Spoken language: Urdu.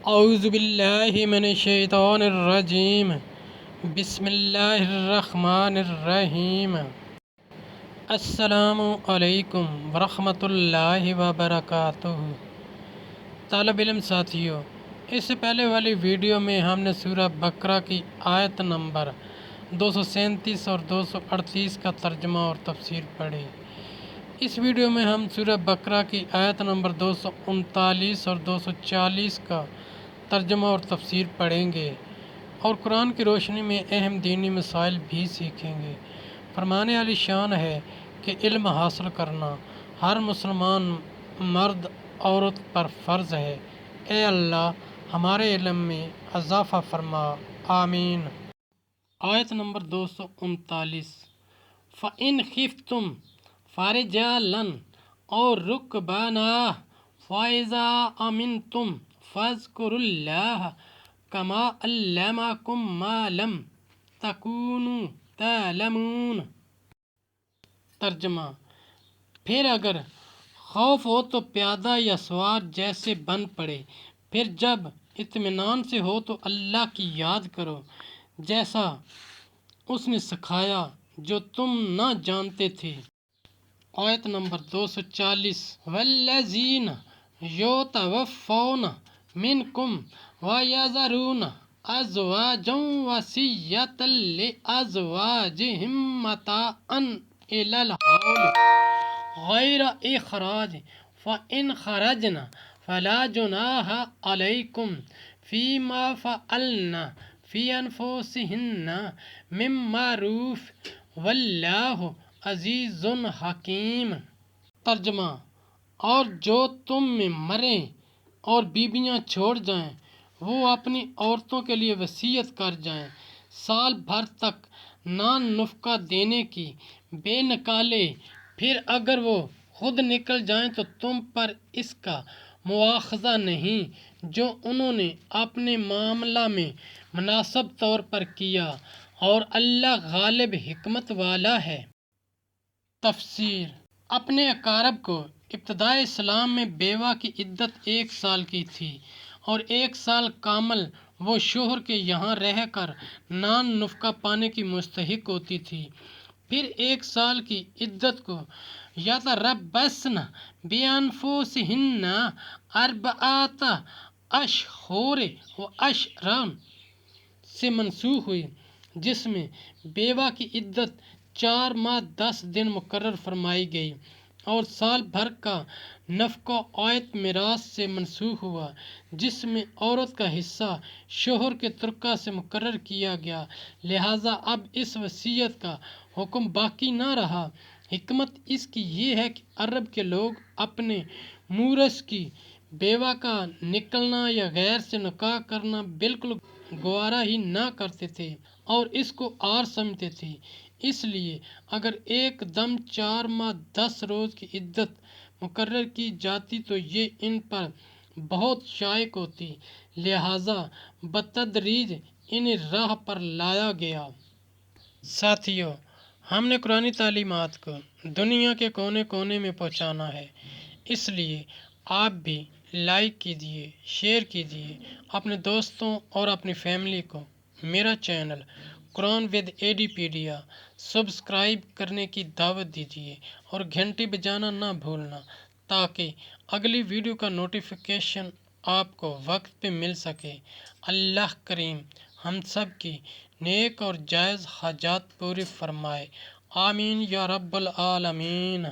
اعوذ باللہ من الشیطان الرجیم بسم اللہ الرحمن الرحیم السلام علیکم ورحمۃ اللہ وبرکاتہ۔ طالب علم ساتھیوں، اس سے پہلے والی ویڈیو میں ہم نے سورہ بقرہ کی آیت نمبر 237 اور 238 کا ترجمہ اور تفسیر پڑھی۔ اس ویڈیو میں ہم سورہ بقرہ کی آیت نمبر 239 اور 240 کا ترجمہ اور تفسیر پڑھیں گے اور قرآن کی روشنی میں اہم دینی مسائل بھی سیکھیں گے۔ فرمانے علی شان ہے کہ علم حاصل کرنا ہر مسلمان مرد عورت پر فرض ہے۔ اے اللہ ہمارے علم میں اضافہ فرما، آمین۔ آیت نمبر 239۔ فَإِنْ خِفْتُمْ فَرِجَالًا أَوْ رُكْبَانًا فَإِذَا أَمِنْتُمْ فَاذْكُرُوا اللَّهَ كَمَا عَلَّمَكُم مَّا لَمْ تَكُونُوا تَعْلَمُونَ۔ ترجمہ: پھر اگر خوف ہو تو پیادہ یا سوار جیسے بن پڑے، پھر جب اطمینان سے ہو تو اللہ کی یاد کرو جیسا اس نے سکھایا جو تم نہ جانتے تھے۔ آیت نمبر 240۔ وَالَّذِينَ يُتَوَفَّوْنَ مِنْكُمْ وَيَذَرُونَ أَزْوَاجًا وَصِيَّةً لِأَزْوَاجِهِمْ مَتَاعًا إِلَى الْحَوْلِ غَيْرَ إِخْرَاجٍ فَإِنْ خَرَجْنَ فَلَا جُنَاحَ عَلَيْكُمْ فِيمَا فَعَلْنَ فِي أَنفُسِهِنَّ مِن مَّعْرُوفٍ وَاللَّهُ عَزِيزٌ حَكِيمٌ۔ ترجمہ: اور جو تم میں مریں اور بیویاں چھوڑ جائیں وہ اپنی عورتوں کے لیے وصیت کر جائیں، سال بھر تک نان نفقہ دینے کی، بے نکالے۔ پھر اگر وہ خود نکل جائیں تو تم پر اس کا مواخذہ نہیں جو انہوں نے اپنے معاملہ میں مناسب طور پر کیا، اور اللہ غالب حکمت والا ہے۔ تفسیر: اپنے اقارب کو ابتدائے اسلام میں بیوہ کی عدت 1 سال کی تھی اور 1 سال کامل وہ شوہر کے یہاں رہ کر نان نفقہ پانے کی مستحق ہوتی تھی۔ پھر 1 سال کی عدت کو یتربصن بانفسہن اربعۃ اشہر وعشرا سے منسوخ ہوئی، جس میں بیوہ کی عدت 4 ماہ 10 دن مقرر فرمائی گئی، اور سال بھر کا نفقہ آیت میراث سے منسوخ ہوا، جس میں عورت کا حصہ شوہر کے ترکہ سے مقرر کیا گیا۔ لہٰذا اب اس وصیت کا حکم باقی نہ رہا۔ حکمت اس کی یہ ہے کہ عرب کے لوگ اپنے مورث کی بیوہ کا نکلنا یا غیر سے نکاح کرنا بالکل گوارا ہی نہ کرتے تھے اور اس کو عار سمجھتے تھے۔ اس لیے اگر ایک دم 4 ماہ 10 روز کی عدت مقرر کی جاتی تو یہ ان پر بہت شائق ہوتی، لہٰذا بتدریج انہیں راہ پر لایا گیا۔ ساتھیو، ہم نے قرآنی تعلیمات کو دنیا کے کونے کونے میں پہنچانا ہے، اس لیے آپ بھی لائک کیجیے، شیئر کیجیے، اپنے دوستوں اور اپنی فیملی کو میرا چینل قرآن ود ایڈیپیڈیا سبسکرائب کرنے کی دعوت دیجیے اور گھنٹی بجانا نہ بھولنا تاکہ اگلی ویڈیو کا نوٹیفیکیشن آپ کو وقت پہ مل سکے۔ اللہ کریم ہم سب کی نیک اور جائز حاجات پوری فرمائے، آمین یا رب العالمین۔